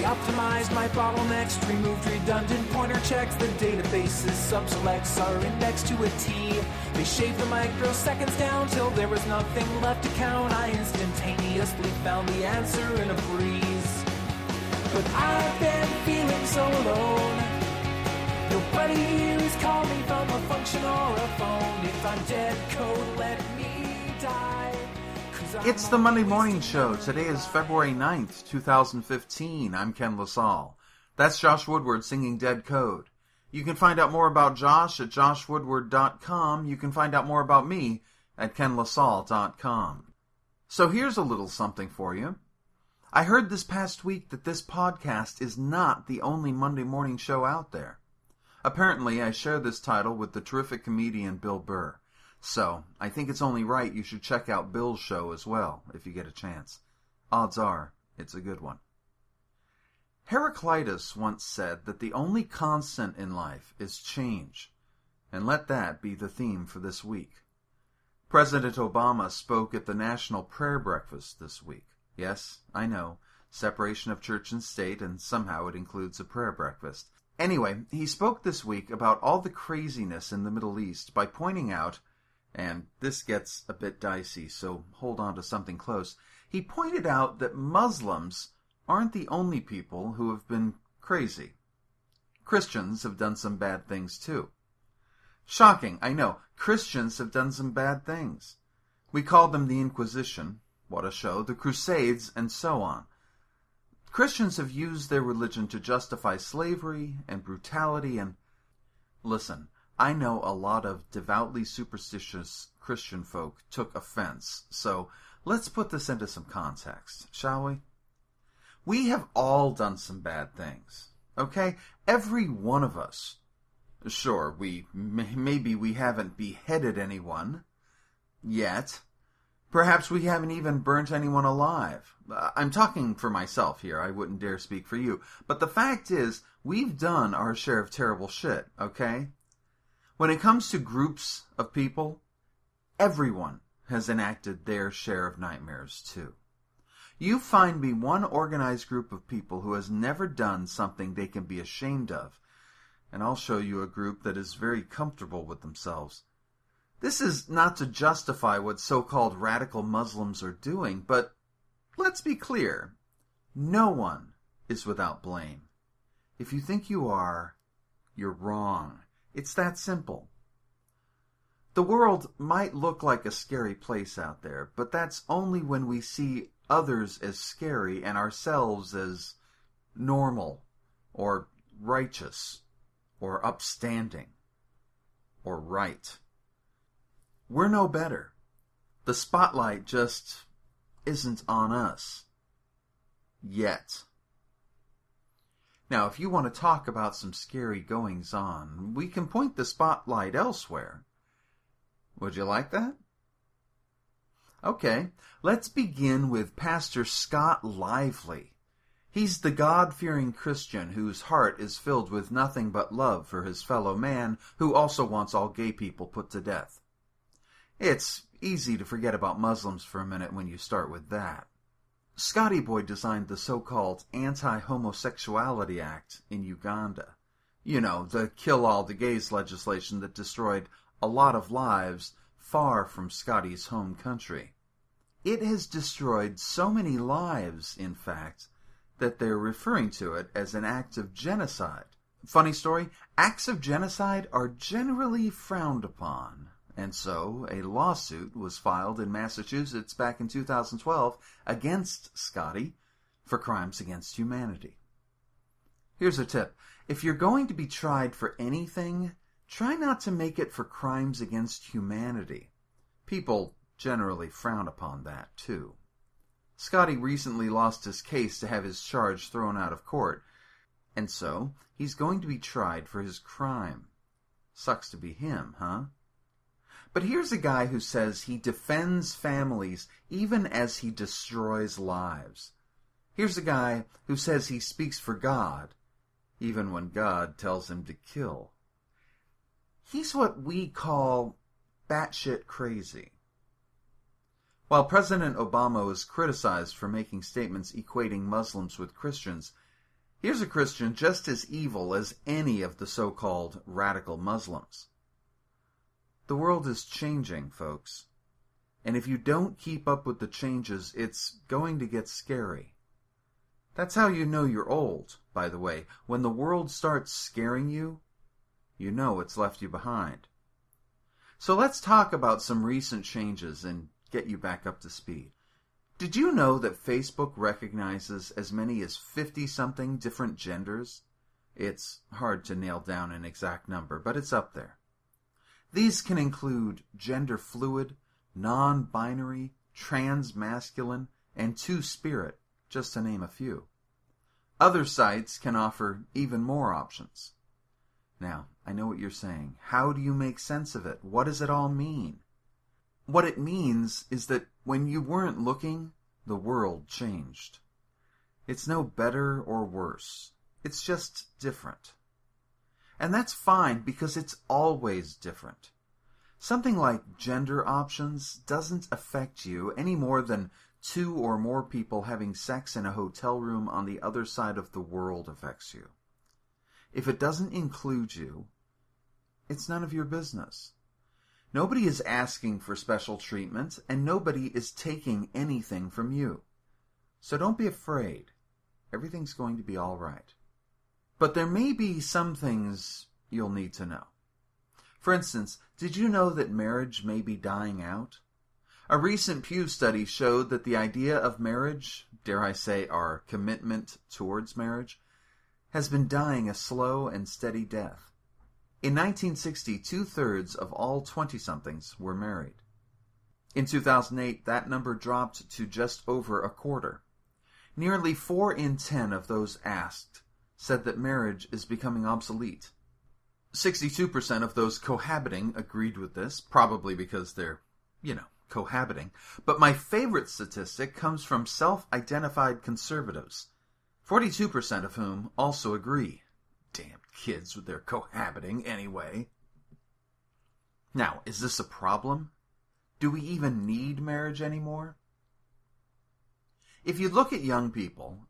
They optimized my bottlenecks, removed redundant pointer checks. The database's subselects are indexed to a T. They shaved the microseconds down till there was nothing left to count. I instantaneously found the answer in a breeze. But I've been feeling so alone. Nobody here is calling from a function or a phone. If I'm dead code, let me die. It's the Monday Morning Show. Today is February 9th, 2015. I'm Ken LaSalle. That's Josh Woodward singing Dead Code. You can find out more about Josh at joshwoodward.com. You can find out more about me at kenlasalle.com. So here's a little something for you. I heard this past week that this podcast is not the only Monday morning show out there. Apparently, I share this title with the terrific comedian Bill Burr. So, I think it's only right you should check out Bill's show as well, if you get a chance. Odds are, it's a good one. Heraclitus once said that the only constant in life is change, and let that be the theme for this week. President Obama spoke at the National Prayer Breakfast this week. Yes, I know, separation of church and state, and somehow it includes a prayer breakfast. Anyway, he spoke this week about all the craziness in the Middle East by pointing out, and this gets a bit dicey, so hold on to something close. He pointed out that Muslims aren't the only people who have been crazy. Christians have done some bad things too. Shocking, I know. Christians have done some bad things. We called them the Inquisition, what a show, the Crusades, and so on. Christians have used their religion to justify slavery and brutality and... Listen, I know a lot of devoutly superstitious Christian folk took offense, so let's put this into some context, shall we? We have all done some bad things, okay? Every one of us. Sure, maybe we haven't beheaded anyone yet. Perhaps we haven't even burnt anyone alive. I'm talking for myself here. I wouldn't dare speak for you. But the fact is, we've done our share of terrible shit, okay? When it comes to groups of people, everyone has enacted their share of nightmares too. You find me one organized group of people who has never done something they can be ashamed of, and I'll show you a group that is very comfortable with themselves. This is not to justify what so-called radical Muslims are doing, but let's be clear. No one is without blame. If you think you are, you're wrong. It's that simple. The world might look like a scary place out there, but that's only when we see others as scary and ourselves as normal, or righteous, or upstanding, or right. We're no better. The spotlight just isn't on us. Yet. Now, if you want to talk about some scary goings-on, we can point the spotlight elsewhere. Would you like that? Okay, let's begin with Pastor Scott Lively. He's the God-fearing Christian whose heart is filled with nothing but love for his fellow man, who also wants all gay people put to death. It's easy to forget about Muslims for a minute when you start with that. Scotty Boy designed the so-called anti-homosexuality act in Uganda. You know, the kill all the gays legislation that destroyed a lot of lives far from Scotty's home country. It has destroyed so many lives, in fact, that they're referring to it as an act of genocide. Funny story, acts of genocide are generally frowned upon. And so, a lawsuit was filed in Massachusetts back in 2012 against Scotty for crimes against humanity. Here's a tip. If you're going to be tried for anything, try not to make it for crimes against humanity. People generally frown upon that, too. Scotty recently lost his case to have his charge thrown out of court, and so he's going to be tried for his crime. Sucks to be him, huh? But here's a guy who says he defends families even as he destroys lives. Here's a guy who says he speaks for God even when God tells him to kill. He's what we call batshit crazy. While President Obama was criticized for making statements equating Muslims with Christians, Here's a Christian just as evil as any of the so-called radical Muslims. The world is changing, folks. And if you don't keep up with the changes, it's going to get scary. That's how you know you're old, by the way. When the world starts scaring you, you know it's left you behind. So let's talk about some recent changes and get you back up to speed. Did you know that Facebook recognizes as many as 50-something different genders? It's hard to nail down an exact number, but it's up there. These can include gender fluid, non-binary, trans-masculine, and two-spirit, just to name a few. Other sites can offer even more options. Now, I know what you're saying. How do you make sense of it? What does it all mean? What it means is that when you weren't looking, the world changed. It's no better or worse. It's just different. And that's fine because it's always different. Something like gender options doesn't affect you any more than 2 or more people having sex in a hotel room on the other side of the world affects you. If it doesn't include you, it's none of your business. Nobody is asking for special treatment, and nobody is taking anything from you. So don't be afraid. Everything's going to be all right. But there may be some things you'll need to know. For instance, did you know that marriage may be dying out? A recent Pew study showed that the idea of marriage, dare I say our commitment towards marriage, has been dying a slow and steady death. In 1960, 2/3 of all 20-somethings were married. In 2008, that number dropped to just over a quarter. Nearly 4 in 10 of those asked said that marriage is becoming obsolete. 62% of those cohabiting agreed with this, probably because they're, cohabiting. But my favorite statistic comes from self-identified conservatives, 42% of whom also agree. Damn kids with their cohabiting anyway. Now, is this a problem? Do we even need marriage anymore? If you look at young people,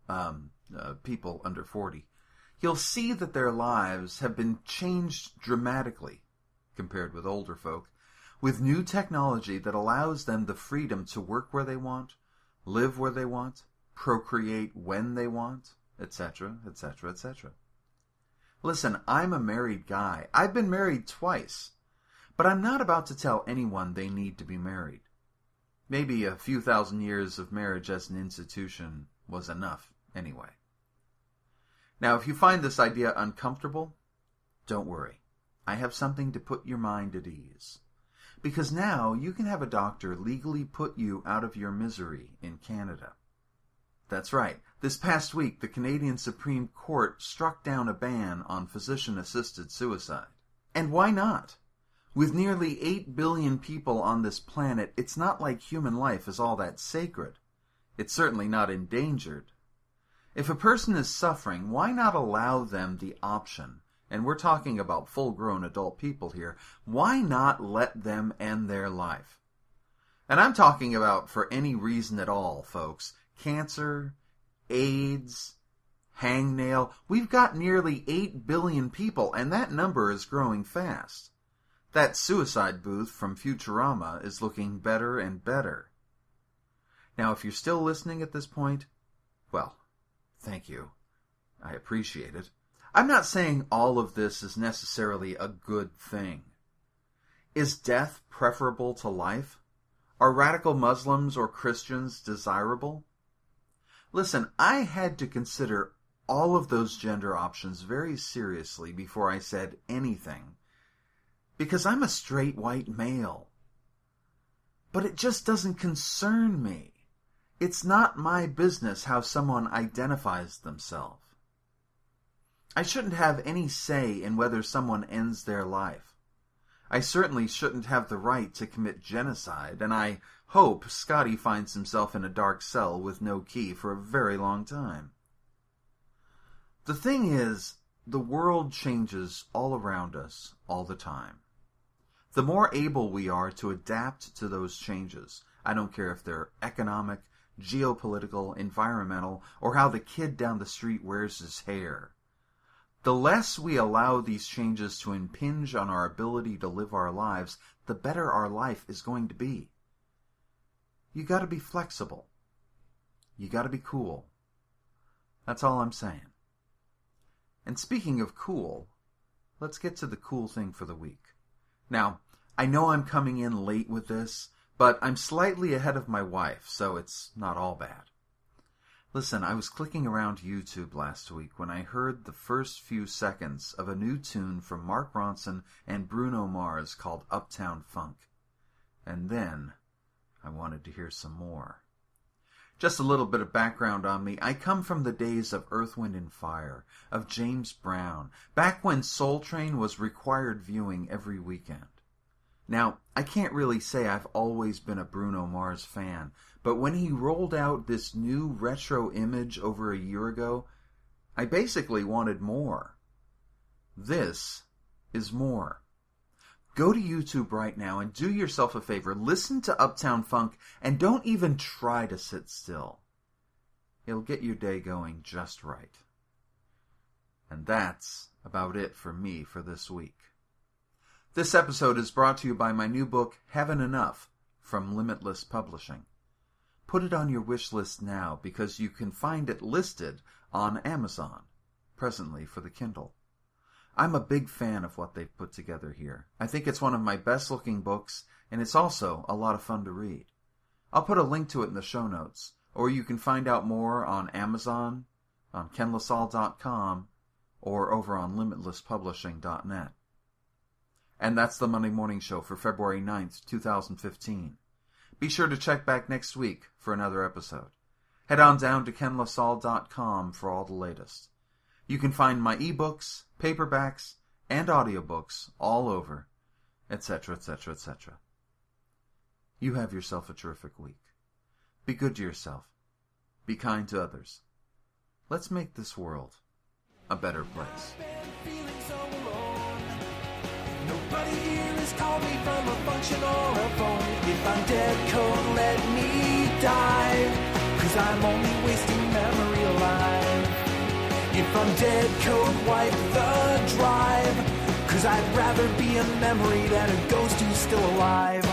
people under 40, you'll see that their lives have been changed dramatically compared with older folk, with new technology that allows them the freedom to work where they want, live where they want, procreate when they want, etc., etc., etc. Listen, I'm a married guy. I've been married twice, but I'm not about to tell anyone they need to be married. Maybe a few thousand years of marriage as an institution was enough anyway. Now, if you find this idea uncomfortable, don't worry. I have something to put your mind at ease. Because now you can have a doctor legally put you out of your misery in Canada. That's right. This past week, the Canadian Supreme Court struck down a ban on physician-assisted suicide. And why not? With nearly 8 billion people on this planet, it's not like human life is all that sacred. It's certainly not endangered. If a person is suffering, why not allow them the option? And we're talking about full-grown adult people here. Why not let them end their life? And I'm talking about for any reason at all, folks. Cancer, AIDS, hangnail. We've got nearly 8 billion people, and that number is growing fast. That suicide booth from Futurama is looking better and better. Now, if you're still listening at this point, well, thank you. I appreciate it. I'm not saying all of this is necessarily a good thing. Is death preferable to life? Are radical Muslims or Christians desirable? Listen, I had to consider all of those gender options very seriously before I said anything, because I'm a straight white male. But it just doesn't concern me. It's not my business how someone identifies themselves. I shouldn't have any say in whether someone ends their life. I certainly shouldn't have the right to commit genocide, and I hope Scotty finds himself in a dark cell with no key for a very long time. The thing is, the world changes all around us all the time. The more able we are to adapt to those changes, I don't care if they're economic, geopolitical, environmental, or how the kid down the street wears his hair. The less we allow these changes to impinge on our ability to live our lives, the better our life is going to be. You gotta be flexible. You gotta be cool. That's all I'm saying. And speaking of cool, let's get to the cool thing for the week. Now, I know I'm coming in late with this, but I'm slightly ahead of my wife, so it's not all bad. Listen, I was clicking around YouTube last week when I heard the first few seconds of a new tune from Mark Ronson and Bruno Mars called Uptown Funk. And then I wanted to hear some more. Just a little bit of background on me. I come from the days of Earth, Wind & Fire, of James Brown, back when Soul Train was required viewing every weekend. Now, I can't really say I've always been a Bruno Mars fan, but when he rolled out this new retro image over a year ago, I basically wanted more. This is more. Go to YouTube right now and do yourself a favor. Listen to Uptown Funk and don't even try to sit still. It'll get your day going just right. And that's about it for me for this week. This episode is brought to you by my new book, Heaven Enough, from Limitless Publishing. Put it on your wish list now because you can find it listed on Amazon, presently for the Kindle. I'm a big fan of what they've put together here. I think it's one of my best-looking books, and it's also a lot of fun to read. I'll put a link to it in the show notes, or you can find out more on Amazon, on kenlasalle.com, or over on limitlesspublishing.net. And that's the Monday Morning Show for February 9th, 2015. Be sure to check back next week for another episode. Head on down to kenlasalle.com for all the latest. You can find my ebooks, paperbacks, and audiobooks all over, etc., etc., etc. You have yourself a terrific week. Be good to yourself. Be kind to others. Let's make this world a better place. Nobody here has called me from a function or a phone. If I'm dead, code, let me die, 'cause I'm only wasting memory alive. If I'm dead, code, wipe the drive, 'cause I'd rather be a memory than a ghost who's still alive.